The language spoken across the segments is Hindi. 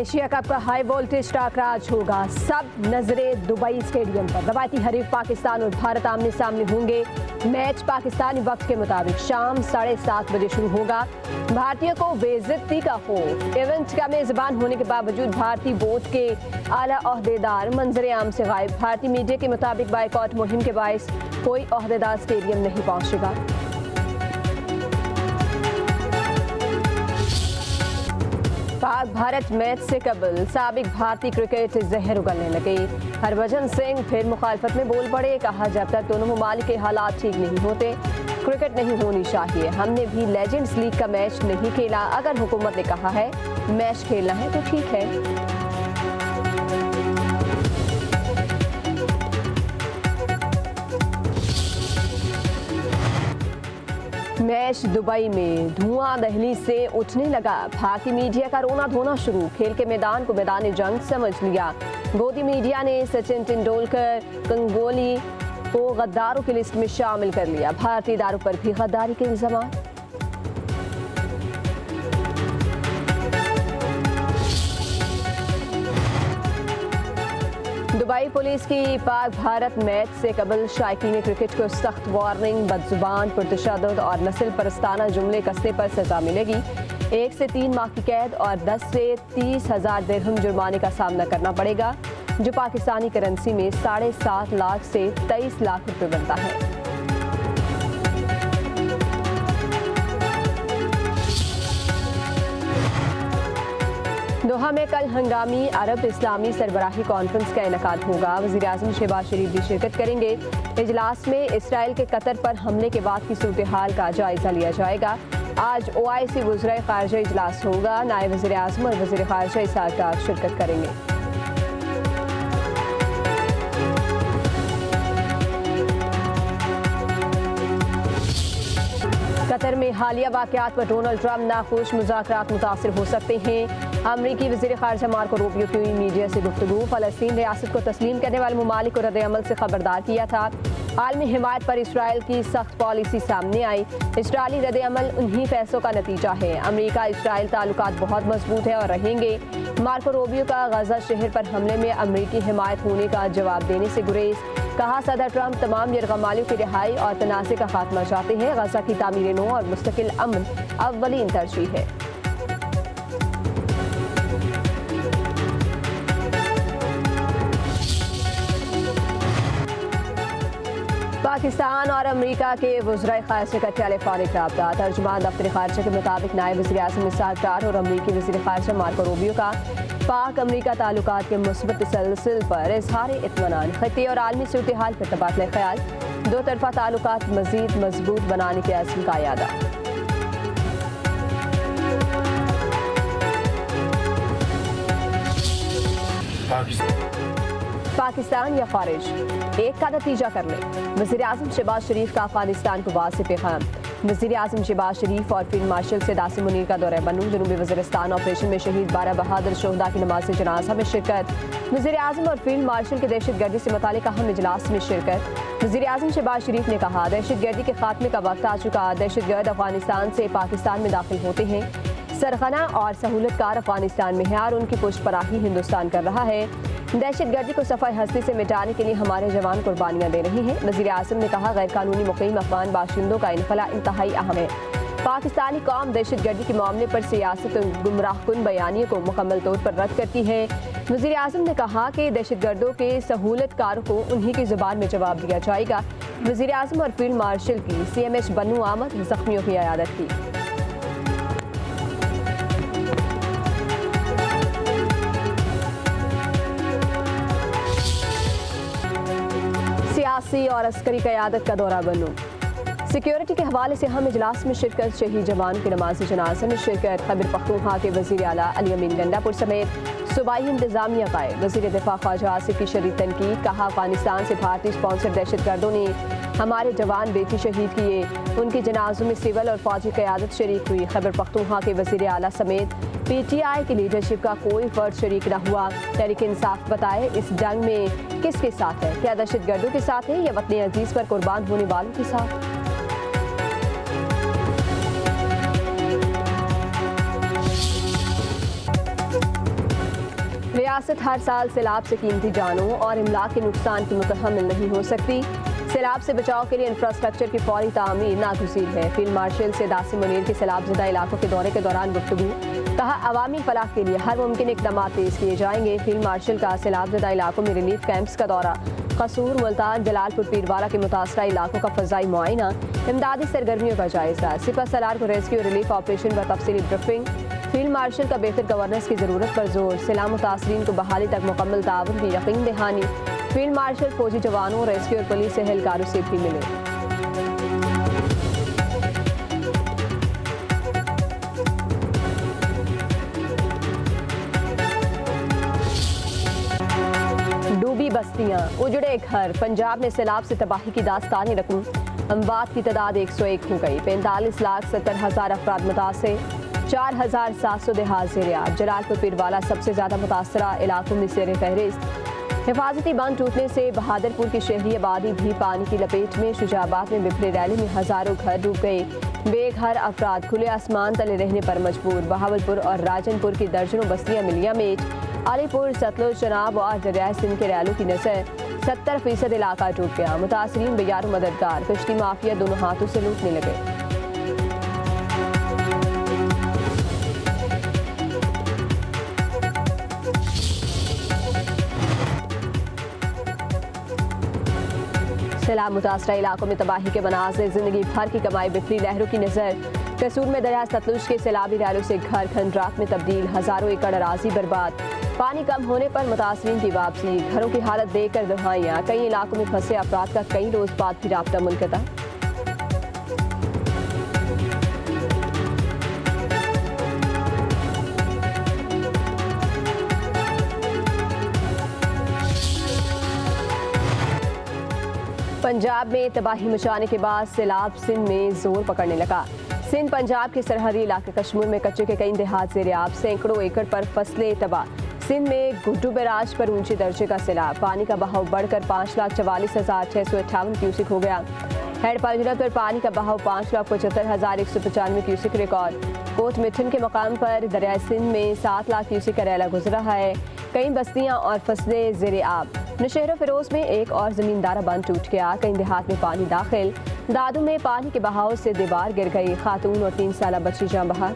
एशिया कप का हाई वोल्टेज टाकराज होगा। सब नजरें दुबई स्टेडियम पर। रवायती हरीफ पाकिस्तान और भारत आमने सामने होंगे। मैच पाकिस्तानी वक्त के मुताबिक शाम 7:30 बजे शुरू होगा। भारतीयों को बेइज्जती का खौफ। इवेंट का मेजबान होने के बावजूद भारतीय बोर्ड के आला ओहदेदार मंजर आम से गायब। भारतीय मीडिया के मुताबिक बाइकआउट मुहिम के बायस कोई ओहदेदार स्टेडियम नहीं पहुंचेगा। पाक भारत मैच से कबल साबिक भारतीय क्रिकेट जहर उगलने लगे। हरभजन सिंह फिर मुखालफत में बोल पड़े। कहा, जब तक दोनों ममालिक के हालात ठीक नहीं होते क्रिकेट नहीं होनी चाहिए। हमने भी लेजेंड्स लीग का मैच नहीं खेला। अगर हुकूमत ने कहा है मैच खेलना है तो ठीक है। मैच दुबई में धुआं दहली से उठने लगा। भारतीय मीडिया का रोना धोना शुरू। खेल के मैदान को मैदान जंग समझ लिया। गोदी मीडिया ने सचिन तेंदुलकर गंगोली को गद्दारों की लिस्ट में शामिल कर लिया। भारतीय इदारों पर भी गद्दारी के इल्जाम। दुबई पुलिस की पाक भारत मैच से कबल शायकीन क्रिकेट को सख्त वार्निंग। बदजुबान, पुरतशद्दुद और नस्ल परस्ताना जुमले कसने पर सजा मिलेगी। 1 से 3 माह की कैद और 10 से 30,000 दिरहम जुर्माने का सामना करना पड़ेगा, जो पाकिस्तानी करेंसी में 7.5 लाख से 23 लाख रुपए बनता है। दोहा में कल हंगामी अरब इस्लामी सरबराही कॉन्फ्रेंस का इनेकाद होगा। वज़ीर-ए-आज़म शहबाज शरीफ भी शिरकत करेंगे। इजलास में इसराइल के कतर पर हमले के बाद की सूरत हाल का जायजा लिया जाएगा। आज OIC वज़राए ख़ारिजा इजलास होगा। नायब वज़ीर-ए-आज़म और वज़ीर ख़ारिजा इस साथ शिरकत करेंगे। कतर में हालिया वाक़यात पर डोनाल्ड ट्रंप नाखुश। मुज़ाकरात मुतासिर हो सकते हैं। अमरीकी वज़ीर ख़ारिजा मार्को रूबियो की मीडिया से गुफ्तगू। फ़लस्तीन रियासत को तस्लीम करने वाले ममालिक को रद्द-ए-अमल से खबरदार किया था। आलमी हिमायत पर इसराइल की सख्त पॉलिसी सामने आई। इसराइली रद्द-ए-अमल उन्हीं फैसलों का नतीजा है। अमरीका इसराइल ताल्लुकात बहुत मजबूत है और रहेंगे। मार्को रूबियो का गजा शहर पर हमले में अमरीकी हिमायत होने का जवाब देने से गुरेज। कहा, सदर ट्रंप तमाम यरगमालियों की रिहाई और तनाज़े का खात्मा चाहते हैं। गजा की तामीर नो और मुस्तकिल अमन अव्वलीन तरजीह है। पाकिस्तान और अमरीका के वज़राए ख़ारिजा का टेलीफोनिक राब्ता। तर्जुमान दफ्तर ख़ारिजा के मुताबिक नायब वज़ीर-ए-आज़म इसहाक़ डार और अमरीकी वज़ीर ख़ारिजा मार्को रूबियो का पाक अमरीका ताल्लुकात के मुस्बत तसलसल पर इज़हार इत्मीनान। ख़त्ती और आलमी सूरत हाल पर तबादला ख्याल। दो तरफ़ा ताल्लुकात मज़ीद मजबूत बनाने के अज़्म का यादा। पाकिस्तान या खारिज, एक का नतीजा कर ले। वज़ीर-ए-आज़म शहबाज शरीफ का अफगानिस्तान को वाज़ेह पैगाम। वज़ीर-ए-आज़म शहबाज शरीफ और फील्ड मार्शल से दासिम मुनीर का दौरा बनू। जनूबी वज़ीरिस्तान ऑपरेशन में शहीद 12 बहादुर शोहदा की नमाज़ जनाज़ा में शिरकत। वज़ीर-ए-आज़म और फील्ड मार्शल के दहशतगर्दी से मुतालिक अहम इजलास में शिरकत। वज़ीर-ए-आज़म शहबाज शरीफ ने कहा, दहशतगर्दी के खात्मे का वक्त आ चुका। दहशतगर्द अफगानिस्तान से पाकिस्तान में दाखिल होते हैं। सरगना और सहूलतकार अफगानिस्तान में है और उनकी पुष्टपराही हिंदुस्तान कर रहा है। दहशतगर्दी को सफ़ाई हस्ती से मिटाने के लिए हमारे जवान कुर्बानियाँ दे रहे हैं। वज़ीर-ए-आज़म ने कहा, गैर कानूनी मुक़ीम अफ़गान बाशिंदों का इनखला इंतहाई अहम है। पाकिस्तानी कौम दहशतगर्दी के मामले पर सियासत और गुमराहकुन बयानियों को मुकम्मल तौर पर रद्द करती है। वज़ीर-ए-आज़म ने कहा कि दहशतगर्दों के सहूलतकारों को उन्हीं की ज़ुबान में जवाब दिया जाएगा। वज़ीर-ए-आज़म और फील्ड मार्शल की CMH बन्नू आमद ज़ख्मियों की इयादत की। सियासी और अस्करी क़यादत का दौरा बनू। सिक्योरिटी के हवाले से हम इजलास में शिरकत। शहीद जवान की नमाज़ जनाज़ा में शिरकत। खैबर पख्तूनख्वा के वज़ीर आला अली अमीन गंडापुर समेत सूबाई इंतजामिया कायम। वज़ीर दिफा ख्वाजा आसिफ की शदीद तनकीद। कहा, अफगानिस्तान से भारतीय स्पॉन्सर दहशतगर्दों ने हमारे जवान बेटी शहीद किए। उनके जनाजों में सिविल और फौजी क़यादत शरीक हुई। खैबर पख्तूनख्वा के वज़ीर आला समेत PTI की लीडरशिप का कोई फर्द शरीक न हुआ। तहरीक इंसाफ बताए, इस जंग में किसके साथ है? क्या दहशतगर्दों के साथ है या वतन अजीज पर कुर्बान होने वालों के साथ? रियासत हर साल सैलाब से कीमती जानों और इमलाक के नुकसान की मुतहम्मिल नहीं हो सकती। सैलाब से बचाव के लिए इंफ्रास्ट्रक्चर की फौरी तामीर नागुज़ीर है। फील्ड मार्शल सैयद आसिम मुनीर की सैलाबज़दा इलाकों के दौरे के दौरान गुफ्तगू। कहा, अवामी फलाह के लिए हर मुमकिन इक़दाम तेज़ किए जाएंगे। फील्ड मार्शल का सैलाबज़दा इलाकों में रिलीफ कैंप्स का दौरा। कसूर, मुल्तान, जलालपुर, पीरवाला के मुतासरा इलाकों का फ़ज़ाई मुआयना। इमदादी सरगर्मियों का जायज़ा। सिपह सलार को रेस्क्यू रिलीफ ऑपरेशन पर तफसीली ब्रीफिंग। फील्ड मार्शल का बेहतर गवर्नेंस की ज़रूरत पर जोर। सैलाब मुतासरीन को बहाली तक मुकम्मल ताउन की यकीन दहानी। फील्ड मार्शल फौजी जवानों, रेस्क्यू और पुलिस एहलकारों से भी मिले। डूबी बस्तियां, उजड़े घर। पंजाब में सैलाब से तबाही की दास्तानी रकम। अमवात की तादाद 101 हो गई। 45,70,000 अफराद मुतासिर। 4,700 देहात ज़ेर-ए-आब। जलालपुर, पीरवाला सबसे ज़्यादा मुतासरा इलाकों में ज़ेर फहरिस्त। हिफाजती बांध टूटने से बहादुरपुर की शहरी आबादी भी पानी की लपेट में। शुजाबाद में बिखरे रैली में हज़ारों घर डूब गए। बेघर अफराद खुले आसमान तले रहने पर मजबूर। बहावलपुर और राजनपुर की दर्जनों बस्तियां मिलिया मेट। अलीपुर, सतलुज, चनाब और दरियाए सिंध के रैलों की नजर। 70% इलाका डूब गया। मुतासरीन बेयारो मददगार। कश्ती माफिया दोनों हाथों से लूटने लगे। सैलाब मुतासरा इलाकों में तबाही के मनाज़िर। जिंदगी भर की कमाई बिखरी लहरों की नजर। कसूर में दरिया सतलुज के सैलाबी रैलों से घर खंडरात में तब्दील। हजारों एकड़ अराजी बर्बाद। पानी कम होने पर मुतासरीन की वापसी। घरों की हालत देखकर दुहाइयां। कई इलाकों में फंसे अफराद का कई रोज बाद भी राब्ता मुनक़ता। पंजाब में तबाही मचाने के बाद सैलाब सिंध में जोर पकड़ने लगा। सिंध पंजाब के सरहदी इलाके कश्मीर में कच्चे के कई देहात ज़ेर-ए-आब। सैकड़ों एकड़ पर फसलें तबाह। सिंध में गुड्डू बैराज पर ऊंचे दर्जे का सैलाब। पानी का बहाव बढ़कर 5,44,658 क्यूसिक हो गया। हेड पंजरत पर पानी का बहाव 5,75,195 क्यूसिक रिकॉर्ड। कोट मिठन के मकाम पर दरिया सिंध में 7 लाख क्यूसिक का रैला गुजरा है। कई बस्तियां और फसलें ज़ेर-ए-आब। नशहर फिरोज में एक और जमींदारा बंद टूट गया। कई देहात में पानी दाखिल। दादू में पानी के बहाव से दीवार गिर गई। खातून और 3 साला बच्ची जान बहा।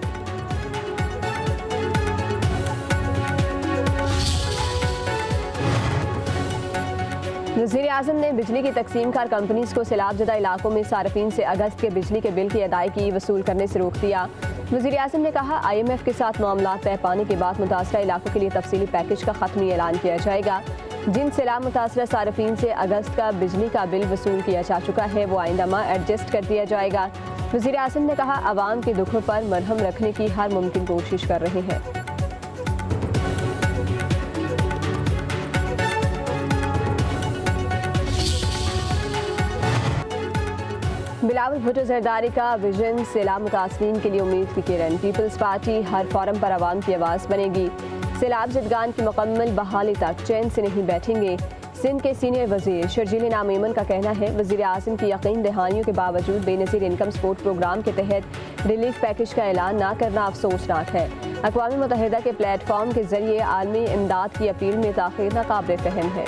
वज़ीर आज़म ने बिजली की तकसीम कार कंपनीज को सैलाबज़दा इलाकों में सार्फिन से अगस्त के बिजली के बिल की अदायगी वसूल करने से रोक दिया। वज़ीर आज़म ने कहा, IMF के साथ मामला तय पाने के बाद मुतासरा इलाकों के लिए तफसीली पैकेज का खत्मी ऐलान किया जाएगा। जिन सैलाब मुतासरा सार्फिन से अगस्त का बिजली का बिल वसूल किया जा चुका है वो आइंदा माह एडजस्ट कर दिया जाएगा। वज़ीर आज़म ने कहा, आवाम के दुखों पर मरहम रखने की हर मुमकिन कोशिश कर रहे हैं। बिलावल भुट्टो जरदारी का विजन सैलाब मुतासरीन के लिए उम्मीद की किरण। पीपल्स पार्टी हर फोरम पर आवाम की आवाज़ बनेगी। सैलाब ज़दगान की मुकम्मल बहाली तक चैन से नहीं बैठेंगे। सिंध के सीनियर वजीर शर्जील इनाम मेमन का कहना है, वज़ीर आज़म की यकीन दहानियों के बावजूद बेनज़ीर इनकम सपोर्ट प्रोग्राम के तहत रिलीफ पैकेज का ऐलान न करना अफसोसनाक है। अक़वाम मुत्तहिदा के प्लेटफॉर्म के जरिए आलमी इमदाद की अपील में ताख़ीर नाक़ाबिल फ़हम है।